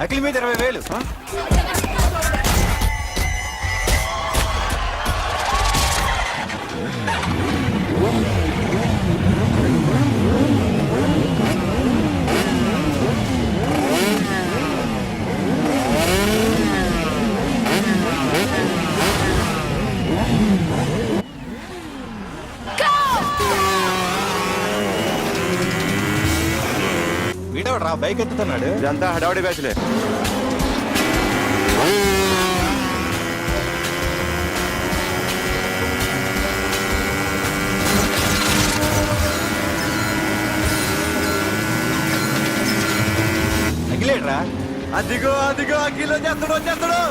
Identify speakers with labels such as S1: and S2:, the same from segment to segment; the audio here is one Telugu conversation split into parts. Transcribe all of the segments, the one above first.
S1: అఖిల్ మీద 20,000. వీడవడ్రా బైక్ ఎత్తుతున్నాడు.
S2: ఇదంతా హడావడి బ్యాచ్లే.
S1: అఖిలేట్రా.
S2: అదిగో అదిగో అఖిల్ వచ్చేస్తాడు వచ్చేస్తాడు.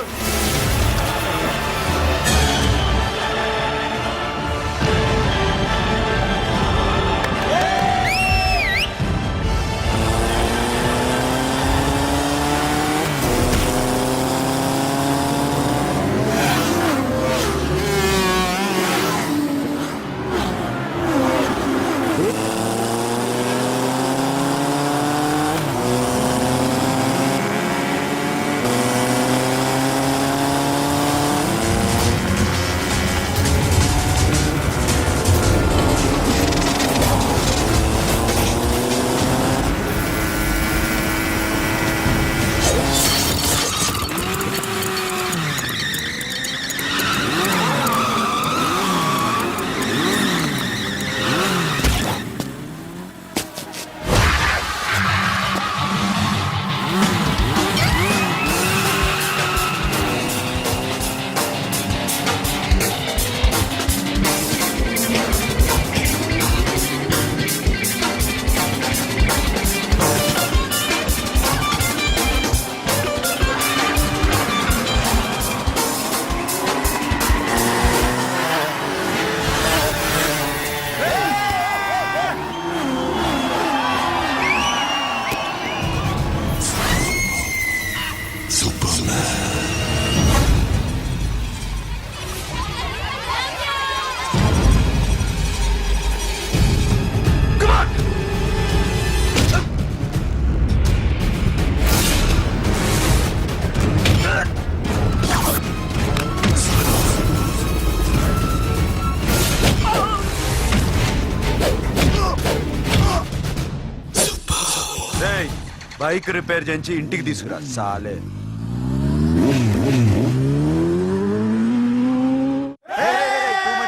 S2: బైక్ రిపేర్ చేయించి ఇంటికి తీసుకురా సాలే.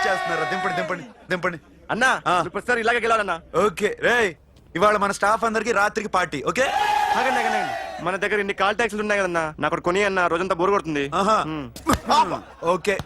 S2: చేస్తున్నారా? దింపండి దింపండి దింపండి
S3: అన్నా. ప్రతిసారి ఇలాగే గెలాలన్నా.
S2: ఓకే రే, ఇవాళ మన స్టాఫ్ అందరికి రాత్రికి పార్టీ. ఓకే
S3: మన దగ్గర ఇన్ని కాల్ ట్యాక్సీలు ఉన్నాయి కదన్నా, నాకు కొని అన్న రోజంతా బోర్ కొడుతుంది.
S2: ఓకే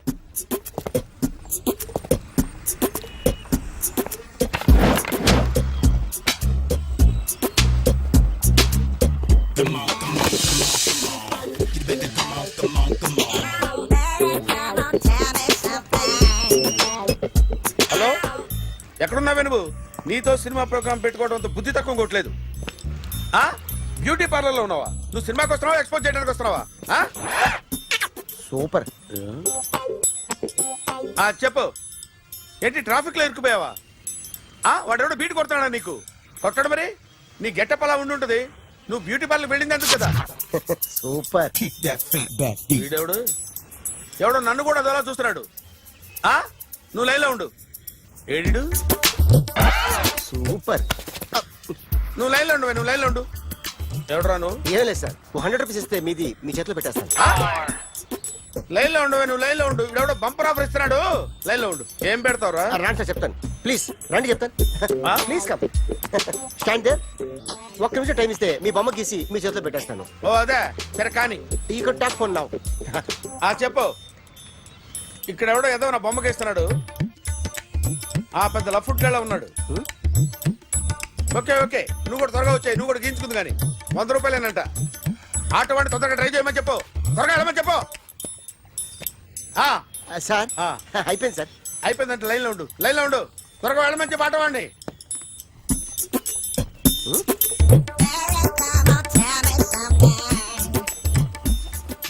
S4: హలో, ఎక్కడున్నావే నువ్వు? నీతో సినిమా ప్రోగ్రామ్ పెట్టుకోవడంతో బుద్ధి తక్కువ కొట్టలేదు. బ్యూటీ పార్లర్ లో ఉన్నావా? నువ్వు సినిమాకి వస్తున్నావా, ఎక్స్పోజ్ చేయడానికి వస్తున్నావా?
S1: సూపర్.
S4: చెప్పు, ఏంటి ట్రాఫిక్ లో ఇరుక్కుపోయావా? వాడెవడో బీట్ కొడతాడా నీకు? కొట్టడు మరి. నీ గెట్టప్ అలా ఉండుంటది. నువ్వు బ్యూటీ పార్లర్ వెళ్ళింది ఎందుకు కదా?
S1: సూపర్.
S4: వీడెవడు? ఎవడో నన్ను కూడా అదోలా చూస్తున్నాడు. నువ్వు లైన్లో ఉండు. ఏడిడు?
S1: సూపర్.
S4: నువ్వు లైన్లో ఉండు, నువ్వు లైన్లో ఉండు. ఎవడరా నువ్వు?
S1: ఏం లేదు సార్, 100 రూపీస్ ఇస్తే మీది మీ చేతిలో పెట్టేస్తాను.
S4: లైన్లో ఉండు, నువ్వు లైన్లో ఉండు. ఎవడో బంపర్ ఆఫర్ ఇస్తున్నాడు. లైన్లో ఉండు. ఏం పెడతావురా?
S1: రాండి సార్ చెప్తాను. ప్లీజ్ రండి చెప్తాను. Please come. Stand there. ఒక్క నిమిషం టైం ఇస్తే మీ బొమ్మ గీసి మీ చేతిలో పెట్టేస్తాను.
S4: ఓ అదే సరే కానీ.
S1: ఈ కుడ్ టాక్ ఫోన్ నౌ.
S4: చెప్పు. ఇక్కడ ఎవడో ఏదో నా బొమ్మకి ఇస్తున్నాడు. పెద్ద లఫుట్ గళ్ళ ఉన్నాడు. ఓకే ఓకే, నువ్వు కూడా త్వరగా వచ్చాయి. నువ్వు కూడా గీంచుకుంది కానీ 100 రూపాయలేనంట. ఆటో వాడిని తొందరగా ట్రై చేయమని చెప్పు. త్వరగా వెళ్ళమని చెప్పు.
S1: సార్ అయిపోయింది సార్.
S4: అయిపోయిందంటే లైన్లో ఉండు, లైన్లో ఉండు. త్వరగా వెళ్ళమని చెప్పు ఆటో వాడిని.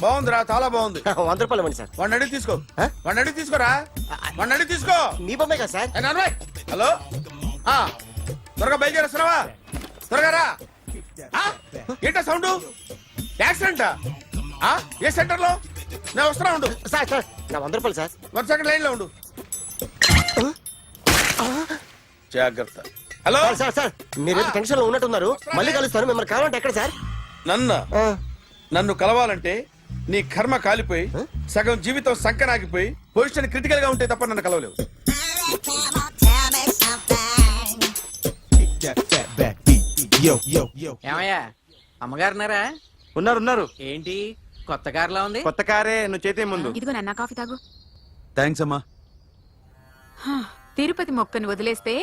S4: బాగుందిరా, చాలా బాగుంది.
S1: 100 రూపాయలు ఇవ్వండి సార్.
S4: వాడిని అడిగి తీసుకో. వాడిని అడిగి తీసుకోరా. వాడిని అడిగి తీసుకో.
S1: మీ బొమ్మే కదా సార్.
S4: హలో, త్వరగా బయలుదేరేస్తున్నావా? త్వరగా రా. ఏంటో సౌండ్? యాక్సిడెంటా? ఏ సెంటర్ లో? నేను వస్తున్నా ఉండు.
S1: సార్ సార్ నా 100 రూపాయలు సార్.
S4: 1 సెకండ్ లైన్ లో ఉండు. జాగ్రత్త. హలో
S1: సార్ సార్ సార్ మీరేదో టెన్షన్ లో ఉన్నట్టున్నారు. మళ్ళీ కలుస్తాను. మిమ్మల్ని కావాలంటే ఎక్కడ సార్?
S4: నన్ను కలవాలంటే నీ కర్మ కాలిపోయి సగం జీవితం సంకనాగిపోయి పొజిషన్ క్రిటికల్ గా ఉంటే తప్ప నన్ను కలవలేవు.
S5: ఏమయ్యా అమ్మగారున్నారా?
S3: ఉన్నారు
S5: ఏంటి కొత్త కారులా ఉంది?
S3: కొత్త కారే, నువ్వు చేతే ముందు.
S6: ఇదిగో నాన్న కాఫీ తాగు.
S2: థ్యాంక్స్ అమ్మా.
S6: హా, తిరుపతి మొక్కను వదిలేస్తే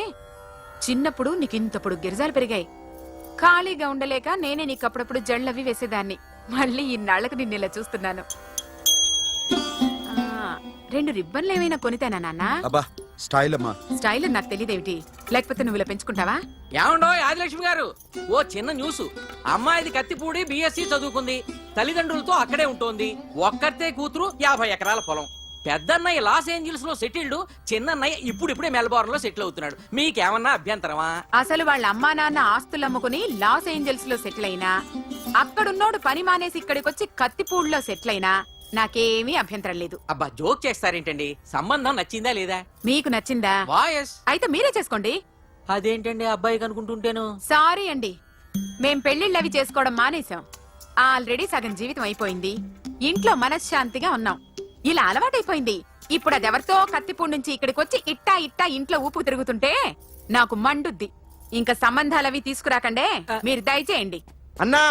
S6: చిన్నప్పుడు నీకింతప్పుడు గిరిజాలు పెరిగాయి. ఖాళీగా ఉండలేక నేనే నీకు అప్పుడప్పుడు జళ్ళవి వేసేదాన్ని. మళ్ళీ ఇన్నాళ్లకు నిన్ను ఇలా చూస్తున్నాను. 2 రిబ్బన్లు ఏమైనా కొనితేనా నాన్న?
S2: అబ్బా స్టైల్ అమ్మా.
S6: స్టైల్ నాకు తెలియదేమిటి? లేకపోతే నువ్వు ఇలా పెంచుకుంటావా?
S5: ఏమండో ఆదిలక్ష్మి గారు, ఓ చిన్న న్యూస్. అమ్మాయిది కత్తిపూడి బిఎస్సి చదువుకుంది, తల్లిదండ్రులతో అక్కడే ఉంటోంది. ఒక్కతే కూతురు, 50 ఎకరాల పొలం. పెద్దన్నయ్య లాస్ ఏంజల్స్ లో సెటిల్డ్, చిన్నన్నయ్య ఇప్పుడిప్పుడే మెల్బోర్న్ లో సెటిల్ అవుతున్నాడు. మీకేమన్నా అభ్యంతరమా?
S6: అసలు వాళ్ళ అమ్మా నాన్న ఆస్తులు అమ్ముకుని లాస్ ఏంజల్స్ లో సెటిల్ అయినా, అక్కడున్నోడు పని మానేసి ఇక్కడికొచ్చి కత్తిపూడిలో సెటిల్ అయినా నాకేమీ అభ్యంతరం లేదు.
S5: అబ్బా జోక్ చేస్తారేంటండి? సంబంధం నచ్చిందా లేదా?
S6: మీకు నచ్చిందా?
S5: వాయస్
S6: అయితే మీరే చేసుకోండి.
S5: అదేంటండి అబ్బాయికి అనుకుంటుంటేను?
S6: సారీ అండి, మేం పెళ్లిళ్ళవి చేసుకోవడం మానేశాం. ఆల్రెడీ సగం జీవితం అయిపోయింది. ఇంట్లో మనశ్శాంతిగా ఉన్నాం. ఇలా అలవాటైపోయింది. ఇప్పుడు అదెవరితో కత్తిపూడి నుంచి ఇక్కడికి వచ్చి ఇట్టా ఇంట్లో ఊపు తిరుగుతుంటే నాకు మండుద్ది. ఇంకా సంబంధాలవి తీసుకురాకండే, మీరు దయచేయండి.
S3: అన్నా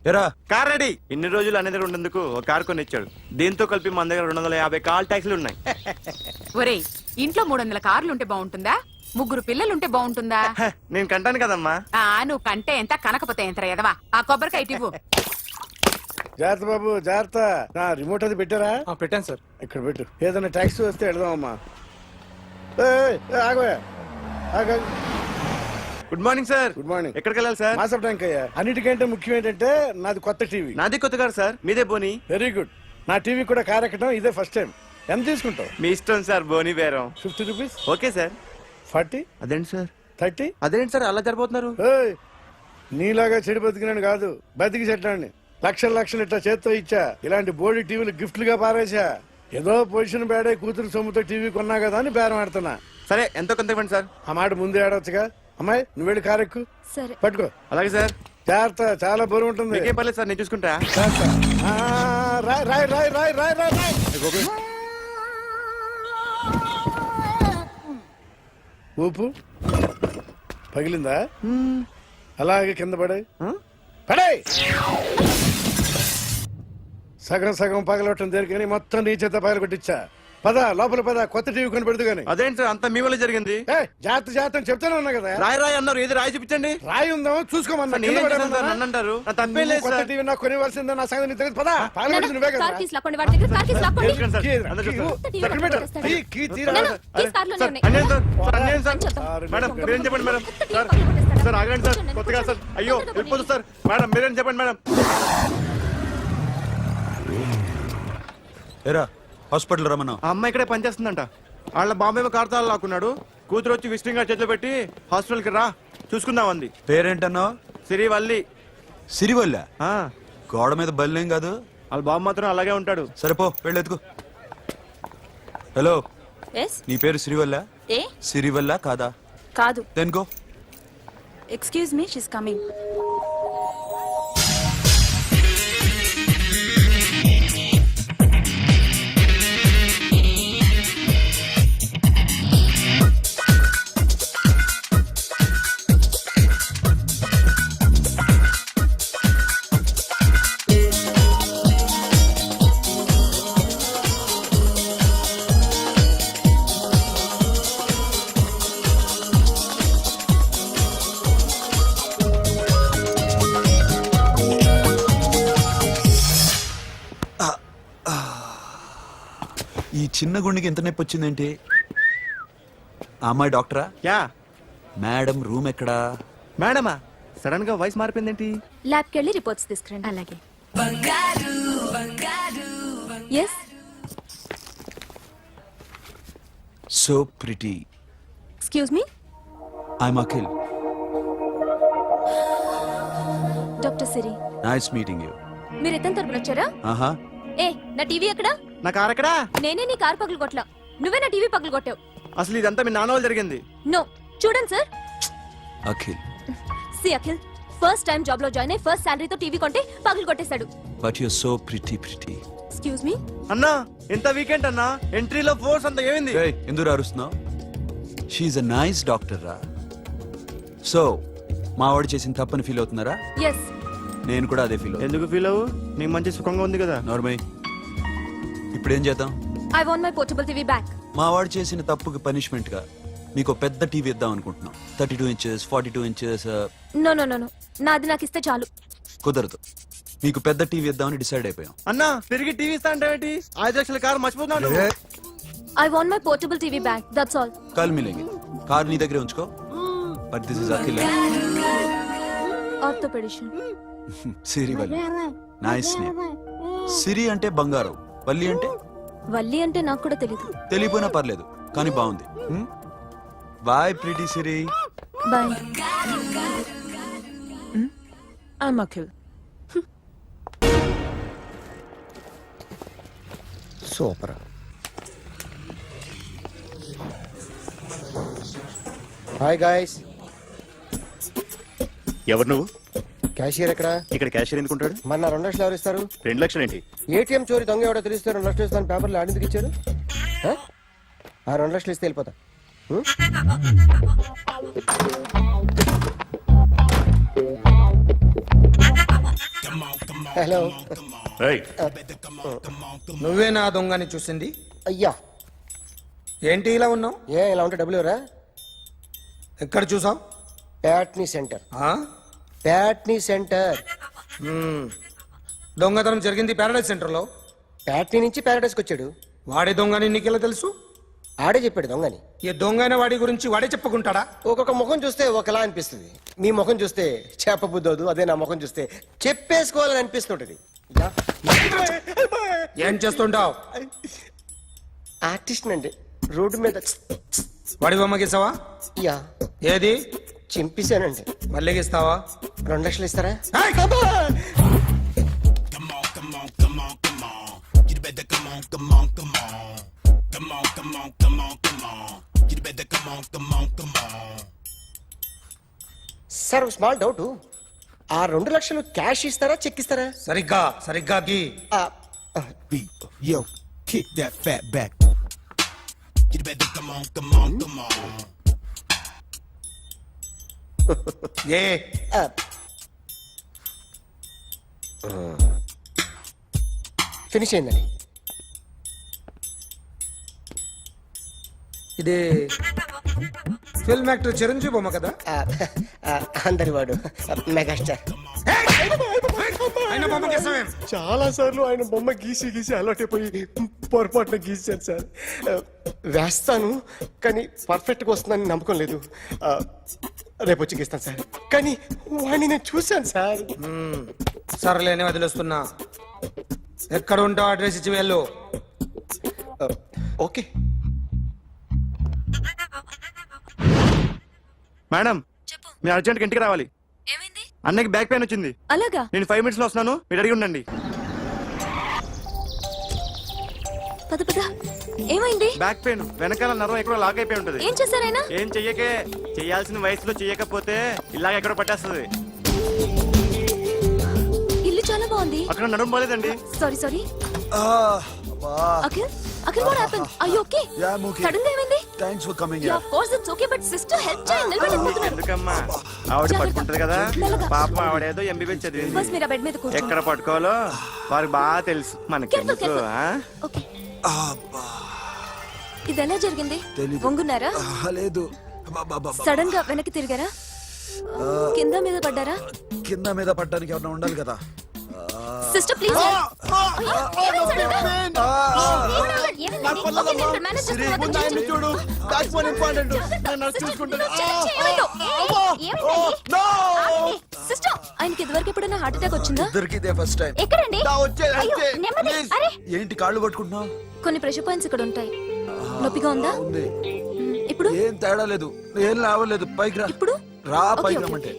S2: ఎరా
S3: కార్ రెడీ. ఇన్ని రోజులు అనే దగ్గర ఉండేందుకు ఒక కార్ కొని ఇచ్చాడు. దీంతో కలిపి మన దగ్గర 250 కాల్ ట్యాక్సీలు ఉన్నాయి.
S6: ఒరేయ్, ఇంట్లో 300 కార్లుంటే బాగుంటుందా? 3 పిల్లలుంటే బాగుంటుందా?
S3: హ, నేను కంటాను కదమ్మా.
S6: నువ్వు కంటే ఎంత కనకపోతే ఎంత ఎదవా. ఆ కొబ్బరికాయ ఇవ్వు.
S4: జాగ్రత్త బాబు జాగ్రత్త. నా రిమోట్ అది పెట్టారా?
S3: పెట్టాను సార్.
S4: ఇక్కడ పెట్టు. ఏదైనా ట్యాక్సీ వస్తే వెళదామమ్మా. ఆగోయా.
S3: Good morning sir.
S4: Good morning.
S3: ఎక్కడికి వెళ్ళాలి సార్?
S4: మాసప్ ట్యాంక్ అయ్యా. అన్నిటికంటే ముఖ్యం ఏంటంటే నాది కొత్త టీవీ.
S3: నాది కొత్త కారు సార్, మీదే బోని.
S4: Very good. నా టీవీ కూడా కార్ ఎక్కడం ఇదే ఫస్ట్ టైం. ఎంత తీసుకుంటావు?
S3: మీ ఇష్టం సార్, బోని బేరం.
S4: 50 రూపీస్.
S3: Okay sir.
S4: 40,
S3: అదేంటి సార్?
S4: 30.
S3: అదేంటి సార్ అలా జరిపోతున్నారు?
S4: నీలాగా చెడు బతికినాను కాదు, బతికి చెట్లాన్ని లక్షలు ఇట్లా చేత్తో ఇచ్చా. ఇలాంటి బోడి టీవీలు గిఫ్ట్లుగా పారేసా. ఏదో పొజిషన్ బేడే కూతురు సొమ్ముతో టీవీ కొన్నా కదా అని బేరం ఆడుతున్నా.
S3: సరే ఎంతో కొంత ఇవ్వండి సార్.
S4: ఆ మాట ముందే ఆడవచ్చుగా. అమ్మాయి నువ్వు వెళ్ళి కారెక్కు.
S6: సరే.
S4: పట్టుకో.
S3: అలాగే సార్.
S4: జాగ్రత్త, చాలా బరువు ఉంటుంది.
S3: మీకేం పర్లేదు సార్, నేను చూసుకుంటా.
S4: జాగ్రత్త. రాయ్ రాయ్ రాయ్ రాయ్ రాయ్ రాయ్ రాయ్. ఊపు పగిలిందా? అలాగే కింద పడే పడే. సగం పగలవటం దేనికని మొత్తం నీ చేత పగల కొట్టించా. పద లోపల పద, కొత్త టీవీ కొని పెడదు గాని.
S3: అదేంటి సార్ అంతా మీ వల్ల జరిగింది?
S4: జాగ్రత్త చెప్తానే ఉన్నా కదా.
S3: రాయ్ అన్నారు, ఏది రాయి చూపించండి.
S4: రాయి ఉందామో చూసుకోమన్నా.
S3: నన్ను అంటారు, నా తప్పేం లేదు
S4: కొత్త
S3: సార్.
S4: టీవీ నాకు కొనివ్వాల్సిందే. నా సంగతి నీకు తెలియదు. పద పగలగొట్టింది నువ్వే కదా.
S6: కార్ కీస్ లాక్కోండి, వాడి దగ్గర కార్ కీస్ లాక్కోండి.
S3: తీసుకురండి సార్.
S4: కీ-
S3: అందరూ
S4: కీ-
S3: చూస్తారు.
S4: ఎక్కడ పెట్టు? కీ తీరా.
S6: కీస్ కార్లోనే
S3: సార్,
S6: ఉన్నాయి.
S3: అన్యాయం సార్, అన్యాయం సార్. మేడం మీరేం చెప్పండి మేడం. సార్ సార్ ఆగండి సార్, కొత్తగా సార్. అయ్యో వెళ్ళిపోతుంది సార్. మేడం మీరేం చెప్పండి మేడం.
S2: ఎరా హాస్పిటల్ రమ్మన్నా.
S3: ఆ అమ్మాయి ఇక్కడే పనిచేస్తుందంట. వాళ్ళ బాంబేమో కార్తాలు లాక్కున్నాడు. కూతురు వచ్చి విజిటింగ్ కార్డ్ చేతిలో పెట్టి హాస్పిటల్కి రా చూసుకుందాం అంది.
S2: పేరేంటన్నావు?
S3: సిరివల్లి.
S2: సిరివల్ల?
S3: ఆ,
S2: గోడ మీద బల్లేం కాదు.
S3: వాళ్ళ బాబు మాత్రం అలాగే ఉంటాడు.
S2: సరిపో వెళ్ళెత్తుకు. హలో,
S7: ఎస్
S2: నీ పేరు సిరివల్ల?
S7: ఏ
S2: సిరివల్ల కాదా?
S7: కాదు.
S2: Then go.
S7: Excuse me, she's coming.
S2: ఈ చిన్న గుండెకి ఎంత నొప్పి వచ్చిందేంటి? ఆ అమ్మాయి డాక్టరా?
S3: యా.
S2: మేడం రూమ్ ఎక్కడా?
S3: మేడమా సడన్ గా వాయిస్ మారిపోయిందేంటి?
S7: ల్యాబ్కి వెళ్ళి రిపోర్ట్స్ తీసుకురండి.
S6: అలాగే.
S7: Yes
S2: so pretty.
S7: Excuse me,
S2: I'm Akhil.
S7: Doctor Siri.
S2: Nice meeting you.
S7: మీరు ఎత్తని తరపున వచ్చారా?
S2: ఆహా
S7: ఏ నా టీవీ ఎక్కడా?
S3: నా కార్ ఎక్కడా?
S7: నేనే నీ కార్ పగలు కొట్టలా, నువ్వే నా టీవీ పగలు కొట్టావు.
S3: అసలు ఇదంతా మీ నాన్న వాళ్ళు జరిగింది.
S7: నో, చూడండి sir.
S2: Akhil
S7: see Akhil, first time job లో జాయిన్ అయ్యి ఫస్ట్ శాలరీతో టీవీ కొంటే పగలు కొట్టేశాడు.
S2: But you so pretty pretty.
S7: Excuse me.
S3: అన్నా ఎంత వీకెండ్ అన్నా, ఎంట్రీలో ఫోర్స్ అంతా ఏమైంది?
S2: ఎందుకు అరుస్తున్నావు? షీఈ్ అ నైస్ డాక్టర్ రా. సో మా వాడు చేసిన తప్పని ఫీల్ అవుతున్నారా?
S7: ఎస్.
S2: నేను కూడా అదే ఫీల్ అవుతున్నా.
S3: ఎందుకు ఫీల్ అవ్వు, నీకు మంచి సుఖంగా ఉంది కదా.
S2: నార్మల్. ఇప్పుడు ఏం చేద్దాం?
S7: I want my portable TV back.
S2: మా వాడు చేసిన తప్పుకి పనిష్మెంట్ గా మీకు ఒక పెద్ద టీవీ ఇద్దాం అనుకుంటున్నాం. 32 inches 42 inches.
S7: No no no no, నాది నాకు ఇస్తే చాలు.
S2: కుదరదు. మీకు పెద్ద టీవీ ఇద్దామని డిసైడ్ అయిపోయాం.
S3: అన్నా తిరిగి టీవీ ఇస్తా అంటే 5 లక్షల కారు మర్చిపోతున్నాడు.
S7: I want my portable TV back, that's all.
S2: కాల్ మిలేంగి. కార్ నీ దగ్గరే ఉంచుకో. But this is Akhil.
S7: Orthopaedician.
S2: Siri Valli. Nice name. Siri అంటే బంగారం, వల్లి అంటే
S7: వల్లి అంటే నాకు కూడా తెలీదు.
S2: తెలియపోయినా పర్లేదు కానీ బాగుంది. Bye pretty Siri.
S7: Bye.
S6: I'm Akhil.
S1: Super. Hi guys.
S3: ఎవరు నువ్వు?
S1: క్యాషియర్ ఎక్కడ?
S3: ఇక్కడ క్యాషియర్ ఎందుకుంటాడు?
S1: మన 2 లక్షలు ఎవరు ఇస్తారు?
S3: 2 లక్షలు ఏంటి?
S1: ఏటీఎం చోరీ దొంగ ఎవడో తెలిస్తే 2 లక్షలు ఇస్తాను పేపర్లు ఆడిందుకు ఇచ్చారు. ఆ 2 లక్షలు ఇస్తే వెళ్ళిపోతా. హలో.
S8: నువ్వే నా దొంగని చూసింది?
S1: అయ్యా
S8: ఏంటి ఇలా ఉన్నావు?
S1: ఇలా ఉంటే డబ్బులు ఎవరా?
S8: ఎక్కడ చూసావు?
S1: ప్యాట్నీ సెంటర్. ప్యాట్నీ సెంటర్.
S8: దొంగతనం జరిగింది ప్యారడైజ్ సెంటర్ లో.
S1: ప్యాట్నీ నుంచి ప్యారడైస్కి వచ్చాడు.
S8: వాడే దొంగని నీకెలా తెలుసు?
S1: ఆడే చెప్పాడు దొంగని.
S8: ఈ దొంగైన వాడి గురించి వాడే చెప్పుకుంటాడా?
S1: ఒక్కొక్క ముఖం చూస్తే ఒకలా అనిపిస్తుంది. మీ ముఖం చూస్తే చేప బుద్ధోదు, అదే నా ముఖం చూస్తే చెప్పేసుకోవాలని అనిపిస్తుంటది.
S8: ఏం చేస్తుంటావు?
S1: ఆర్టిస్ట్ అండి. రోడ్డు మీద
S8: వాడి బొమ్మ గీసావా?
S1: యా
S8: ఏది?
S1: చింపేశానండి.
S8: మళ్ళీ గీస్తావా?
S1: 2 లక్షలు ఇస్తారా? సార్ స్మాల్ డౌట్, ఆ 2 లక్షలు క్యాష్ ఇస్తారా చెక్ ఇస్తారా?
S8: సరిగ్గా సరిగ్గా గీ.
S9: Yo, kick that fat back. You better come on.
S8: A
S1: finish అయిందండి.
S8: ఇది ఫిల్మ్ యాక్టర్ చిరంజీవి బొమ్మ కదా?
S1: అందరి వాడు మెగాస్టార్.
S8: ఆయన బొమ్మ గీసావేం?
S1: చాలా సార్లు ఆయన బొమ్మ గీసి గీసి అలవాటైపోయి పొరపాటున గీసాను సార్. వేస్తాను కానీ పర్ఫెక్ట్గా వస్తుందని నమ్మకం లేదు. రేపు వచ్చి గీస్తాను సార్. కానీ వాడిని నేను చూశాను సార్.
S8: సర్లేని వదిలేస్తున్నా. ఎక్కడ ఉంటావు అడ్రస్ ఇచ్చి వెళ్ళు.
S1: ఓకే
S3: మేడం మీరు అర్జెంట్ ఇంటికి రావాలి. అన్నకి బ్యాక్ పెయిన్ వచ్చింది.
S7: అలాగా?
S3: నేను 5 minutes లో వస్తున్నాను, మీరు అడిగి ఉండండి.
S7: పద పద. ఏమైంది?
S3: బ్యాక్ పెయిన్ వెనకాల నరం ఎక్కడో లాక్ అయిపోయి ఉంటది.
S7: ఏం చేశారైనా?
S3: ఏం చెయ్యకే, చెయ్యాల్సిన వయసులో చెయ్యకపోతే ఇలాగ ఎక్కడో పట్టేస్తుంది.
S7: ఇల్లు చాలా బాగుంది.
S3: అక్కడ నడుము పోలేదండి.
S7: Sorry sorry. Akhil, Akhil what happened? Are you okay?
S2: Yeah, I'm okay.
S7: Sudden గా ఏమైంది?
S2: Thanks for coming.
S7: Yeah, of course it's okay, but sister help చేయండి. నిలబడిపోతున్నాను.
S3: ఎందుకమ్మా ఆవిడ పట్టుకుంటది కదా. పాపం ఆవిడేదో ఎంబీబీ చదివింది.
S7: బస్ మీరు ఆ బెడ్ మీద కూర్చోండి.
S3: ఎక్కడ పట్టుకోవాలో వారికి బాగా తెలుసు. మనకి
S7: Careful, careful. ఓకే. ఇది ఎలా జరిగింది? వంగున్నారా?
S2: లేదు.
S7: సడన్ గా వెనక్కి తిరిగారా? కింద మీద పడ్డారా?
S2: కింద మీద పడ్డానికి ఎవరైనా ఉండాలి కదా.
S7: Sister please.
S1: చూడు బ్యాక్ ఫోన్ ఇంపార్టెంట్.
S7: సిస్టర్ ఆయనకి ఇదివరకు ఎప్పుడైనా హార్ట్ అటాక్ వచ్చిందా?
S2: దొరికితే ఫస్ట్ టైం.
S7: ఎక్కడండి? అయ్యో, నెమ్మది. అరే
S2: ఏంటి కాళ్ళు పట్టుకుంటున్నావు?
S7: కొన్ని ప్రెషర్ పాయింట్స్ ఇక్కడ ఉంటాయి. నొప్పిగా ఉందా?
S2: ఉంది.
S7: ఇప్పుడు
S2: ఏం తేడా లేదు, ఏం లావలేదు. పైకి రా.
S7: ఇప్పుడు
S2: రా
S7: ఓకే,
S2: పైకి
S7: ఓకే.
S2: రమ్మంటే.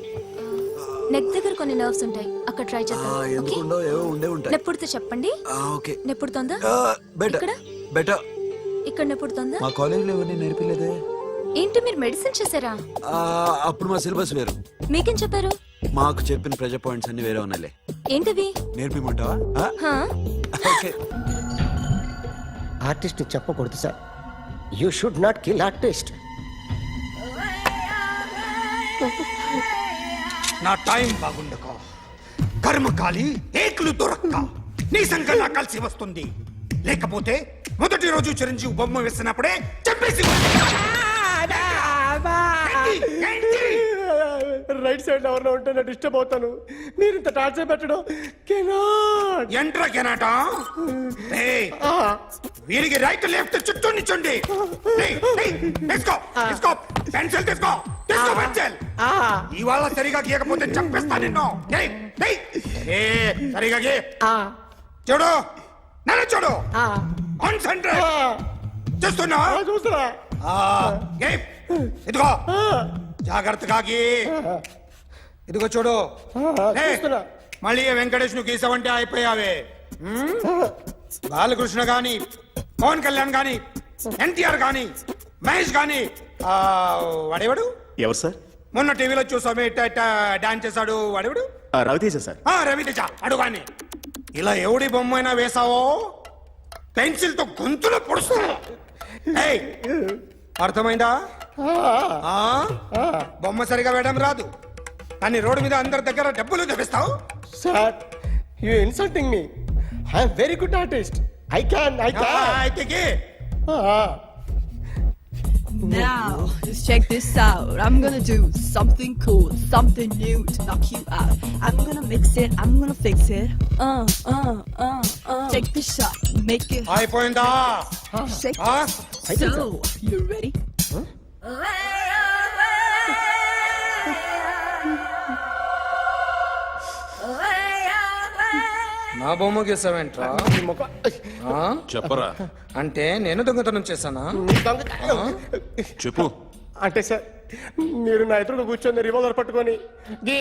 S7: నెక్ దగ్గర కొన్ని నర్వ్స్ ఉంటాయి, అక్కడ ట్రై చేద్దాం. ఓకే?
S2: ఎందుకుండో ఏవో ఉండే ఉంటాయి.
S7: నెప్పుడుతో చెప్పండి.
S2: ఓకే
S7: నెప్పుడుతోందా?
S2: బెటర్
S7: ఇక్కడ?
S2: బెటర్.
S7: ఇక్కడ నెప్పుడుతోందా?
S2: మా కాలేజీలో ఎవరిని నేర్పిలేదే.
S7: ఏంటి మీరు మెడిసిన్ చేశారా?
S2: అప్పుడు మా సిలబస్ వేరు.
S7: మీకేం చెప్పారు?
S2: మాకు చెప్పిన ప్రెజర్ పాయింట్స్ అన్ని వేరే ఉన్నాయిలే.
S7: ఏంటివి?
S2: నేర్పిమంటావా?
S7: హా?
S2: ఓకే.
S1: ఆర్టిస్ట్ చెప్పకూడదు sir. You should not kill artist.
S9: నా టైం బాగుండకో కర్మకాలి ఏకులు దొరక్క నీ సంకల్లా కలిసి వస్తుంది. లేకపోతే మొదటి రోజు చిరంజీవి బొమ్మ వేసినప్పుడే చెప్పేసి
S1: రైట్ సైడ్ ఎవరిలో ఉంటే నేను డిస్టర్బ్ అవుతాను. మీరు ఇంత టార్చర్ పెట్టడం కెనాట్.
S9: ఎంట్రా కెనాట వీరికి రైట్ లెఫ్ట్ చుట్టూ నిచ్చండి. తీసుకో తీసుకో పెన్సిల్ తీసుకో తీసుకో పెన్సిల్. ఇవాళ సరిగా గీయకపోతే చంపేస్తా నిన్ను. సరిగా గీ. చూడు నన్ను చూడు. కాన్సంట్రేట్ చూస్తున్నా.
S1: చూస్తున్నా.
S9: ఇదిగో జాగ్రత్తగా గీ. ఇదిగో చూడు.
S1: చూస్తున్నా.
S9: మళ్ళీ వెంకటేష్ ను గీసావంటే అయిపోయావే. బాలకృష్ణ గాని పవన్ కళ్యాణ్ గాని ఎన్టీఆర్ గాని మహేష్ గాని వాడేవాడు
S3: ఎవరు సార్?
S9: మొన్న టీవీలో చూసామే డాన్స్ చేశాడు వాడేవాడు?
S3: రవితేజ సార్.
S9: రవితేజ అడుగాని. ఇలా ఎవడి బొమ్మైనా వేసావో పెన్సిల్ తో గొంతులో పొడుస్తా. అర్థమైందా? బొమ్మ సరిగా వేయడం రాదు కానీ రోడ్డు మీద అందరి దగ్గర డబ్బులు తెప్పిస్తావు.
S1: Sir you insulting me. I'm very good artist. I can
S9: అయితే
S10: Now, just check this out. I'm gonna do something cool, something new to knock you out. I'm gonna mix it, I'm gonna fix it. Take the shot, make it hot.
S9: అయిపోయిందా?
S10: Shake it. So, you ready?
S4: నా బొమ్మ గీసావేంట్రా?
S3: చెప్పరా.
S4: అంటే నేను దొంగతనం చేశానా?
S3: చెప్పు.
S1: అంటే సార్ మీరు నా ఎదురుగా కూర్చొని రివాల్వర్ పట్టుకొని గీ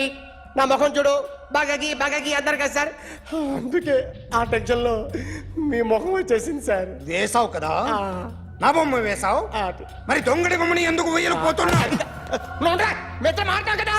S1: నా ముఖం చూడు బాగా గీ అన్నారు కదా సార్. అందుకే ఆ టెన్షన్ లో మీ ముఖం వచ్చేసింది సార్.
S9: వేసావు కదా నా బొమ్మ వేసావు. మరి దొంగడి బొమ్మని ఎందుకు వేయలు పోతున్నా?
S1: మాట్లాడు కదా.